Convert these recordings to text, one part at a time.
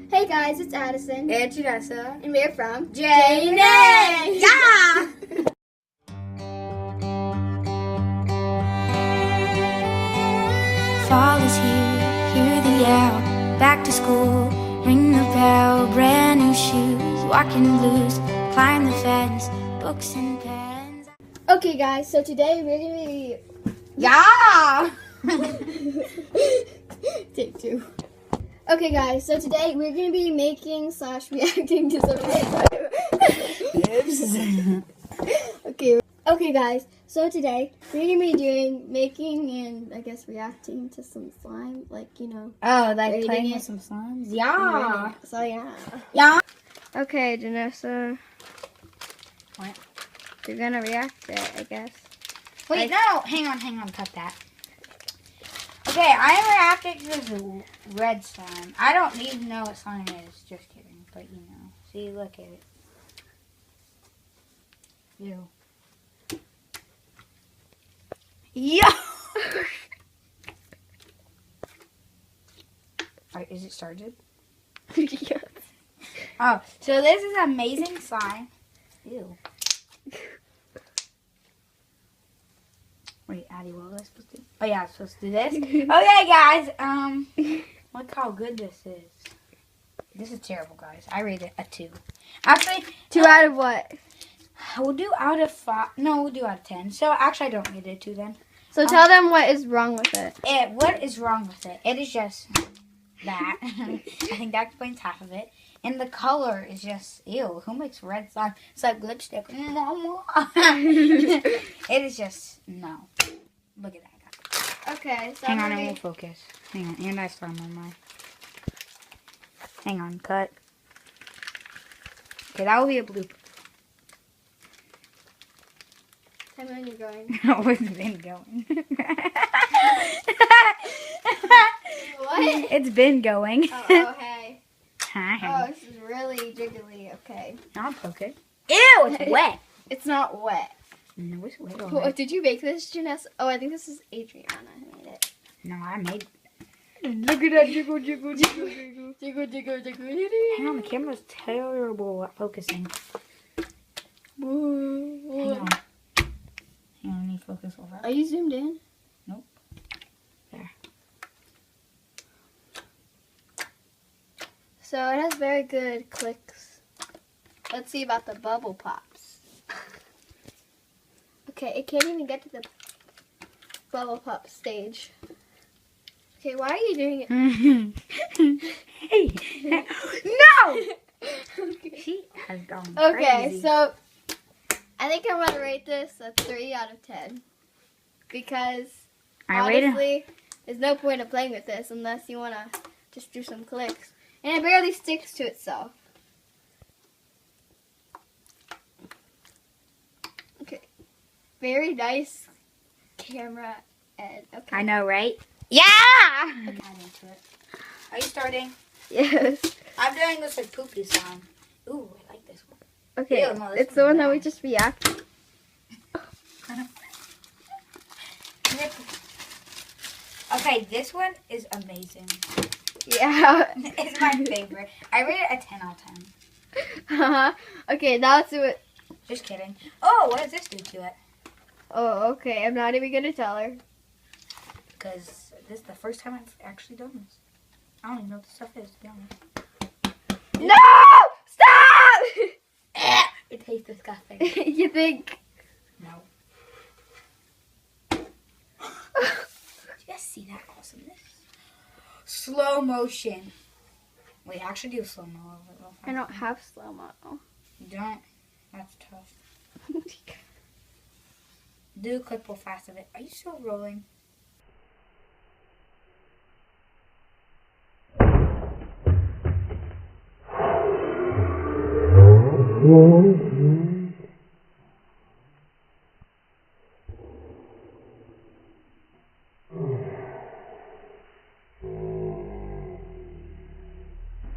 Hey guys, it's Addison. And Jannessa. And we're from Jannessa. Yeah! Fall is here, hear the yell. Back to school, ring the bell. Brand new shoes, walking blues. Climb the fence, books and pens. Okay guys, so today we're gonna be... Yeah! Take two. Okay guys, so today we're gonna be making / reacting to some Okay guys, so today we're gonna be making and I guess reacting to some slime, like, you know. Oh, like playing it. with some slimes? Yeah. So yeah. Yeah. Okay, Jannessa. What? You're gonna react to it, I guess. Wait, no. Hang on. Cut that. Okay, I am reacting to this red slime. I don't need to know what slime it is. Just kidding. But, you know. See, look at it. Ew. Yo! Alright, is it started? Yes. Oh, so this is amazing slime. Ew. Wait, Addie, what was I supposed to do? Oh yeah, I was supposed to do this. Okay, guys. Look how good this is. This is terrible, guys. I rate it a 2. Actually, 2 out of what? we'll do out of 5. No, we'll do out of 10. So actually, I don't rate it a 2 then. So tell them what is wrong with it. What is wrong with it? It is just that. I think that explains half of it. And the color is just, ew, who makes red slime? It's like lipstick. It is just, no. Look at that, guys. Okay, so Hang on, I won't focus. Hang on, and I slime on mine. Hang on, cut. Okay, that will be a blooper. Tell me when you're going. How has it been going? What? It's been going. Oh, hey. Hi. Oh, this is really jiggly. Okay. I'll poke it. Ew, it's wet. It's not wet. No, it's wet. Oh, did you make this, Jannessa? Oh, I think this is Adriana who made it. No, I made it. Look at that jiggle, jiggle, jiggle, jiggle, jiggle, jiggle, jiggle. Hang on, the camera's terrible at focusing. Hang on. Hang on, I need to focus over. Are you zoomed in? Nope. There. So it has very good clicks. Let's see about the bubble pops. Okay, it can't even get to the bubble pop stage. Okay, why are you doing it? Hey! No! Okay. She has gone Okay, crazy. so I think I'm gonna rate this a 3 out of 10 because honestly, there's no point in playing with this unless you wanna just do some clicks, and it barely sticks to itself. Okay, very nice camera, and okay. I know, right? Yeah! I'm into it. Are you starting? Yes. I'm doing this like poopy slime. Ooh, I like this one. Okay, Ew, no, this it's the one's one that we bad. just reacted. Okay, this one is amazing. Yeah. It's my favorite. I rate it a 10 out of 10. Okay, now let's do it. Just kidding. Oh, what does this do to it? Oh, okay. I'm not even gonna tell her. Because this is the first time I've actually done this. I don't even know what this stuff is, to be honest. No! Stop! It tastes disgusting. You think? No. Did you guys see that awesomeness? Slow motion. Wait, actually do slow mo. I don't have slow-mo. You don't? That's tough. Do a clip real fast of it. Are you still rolling?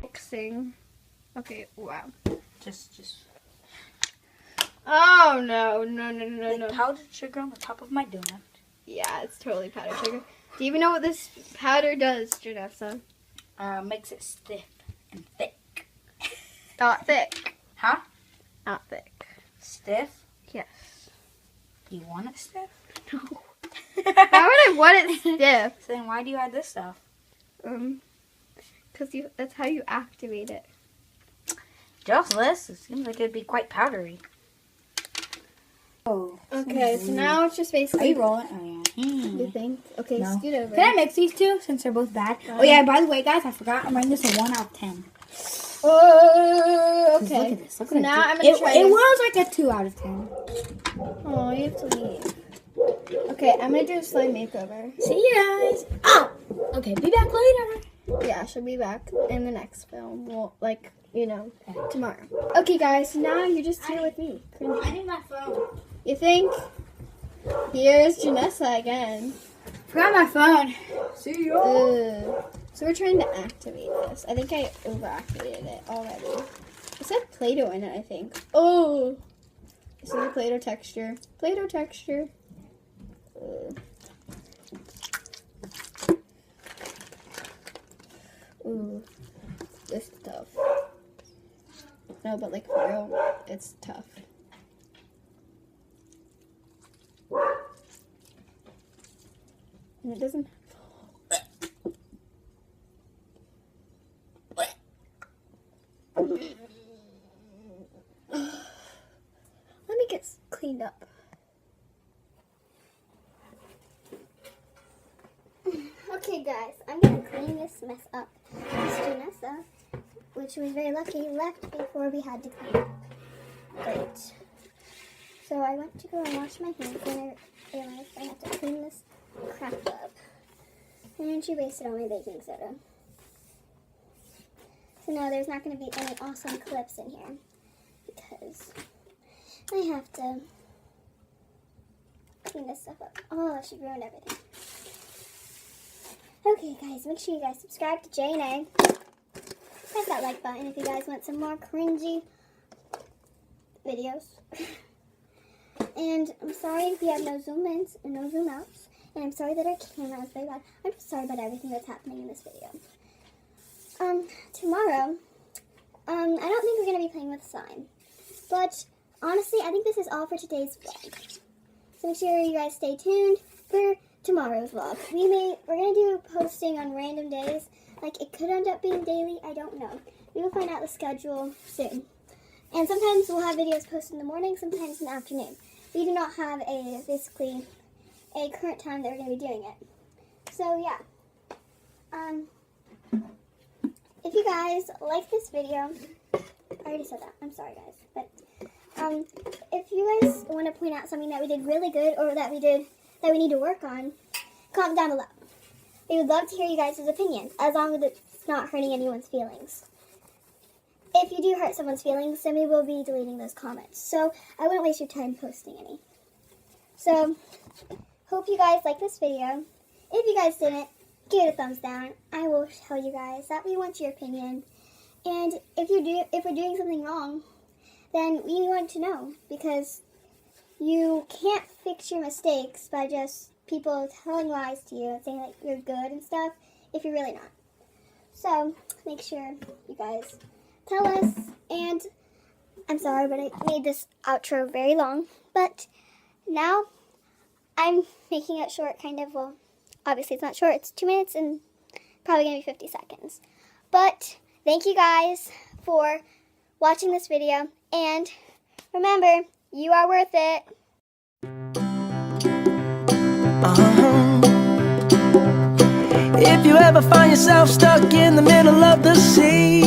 Mixing. Okay, wow. Just. Oh, no. Like powdered sugar on the top of my donut. Yeah, it's totally powdered sugar. Do you even know what this powder does, Jannessa? Makes it stiff. and thick. Not thick. Huh? Not thick. Stiff? Yes. You want it stiff? No. Why would I want it stiff? So then why do you add this stuff? Because that's how you activate it. Just this. It seems like it'd be quite powdery. Oh. Okay, so now it's just basically... Are you rolling? Oh, yeah. You think? Okay, No. scoot over. Can I mix these two since they're both bad? Oh, yeah, by the way, guys, I forgot. I'm rating this a 1 out of 10. Oh, okay. Look at this. Look So at now it. I'm going to try It this. was like a 2 out of 10. Oh, you have to leave. Okay, I'm going to do a slime makeover. See you guys. Oh! Okay, be back later. Yeah, she'll be back in the next film. Well, like, you know, tomorrow. Okay, guys, so now you're just here with me. I need my phone. You think? Here's Jannessa again. Forgot my phone. See you. So we're trying to activate this. I think I overactivated it already. It said Play-Doh in it, I think. Oh! This is the Play-Doh texture. Play-Doh texture. Ooh. This is tough. No, but like for real, it's tough. And it doesn't... Let me get cleaned up. Okay guys, I'm gonna clean this mess up. Miss Jannessa, which was very lucky, left before we had to clean up. Great. So I went to go and wash my hands and I realized I had to clean this crap up. And she wasted all my baking soda. So now there's not going to be any awesome clips in here because I have to clean this stuff up. Oh, she ruined everything. Okay, guys, make sure you guys subscribe to J&A. Press that like button if you guys want some more cringy videos. And I'm sorry if you have no zoom ins and no zoom outs. And I'm sorry that our camera is very bad. I'm just sorry about everything that's happening in this video. Tomorrow, I don't think we're going to be playing with slime. But, honestly, I think this is all for today's vlog. So make sure you guys stay tuned for tomorrow's vlog. We're going to do posting on random days. Like, it could end up being daily. I don't know. We will find out the schedule soon. And sometimes we'll have videos posted in the morning, sometimes in the afternoon. We do not have basically a current time that we're going to be doing it. So, yeah. If you guys like this video, I already said that. I'm sorry, guys. But if you guys want to point out something that we did really good or that we need to work on, comment down below. We would love to hear you guys' opinions, as long as it's not hurting anyone's feelings. If you do hurt someone's feelings, then we will be deleting those comments. So I wouldn't waste your time posting any. So, hope you guys like this video. If you guys didn't, give it a thumbs down. I will tell you guys that we want your opinion. And if we're doing something wrong, then we want to know. Because you can't fix your mistakes by just people telling lies to you and saying that you're good and stuff if you're really not. So, make sure you guys tell us. And I'm sorry, but I made this outro very long. But now I'm making it short, kind of. Well, obviously it's not short. It's 2 minutes and probably going to be 50 seconds. But thank you guys for watching this video. And remember, you are worth it. If you ever find yourself stuck in the middle of the sea,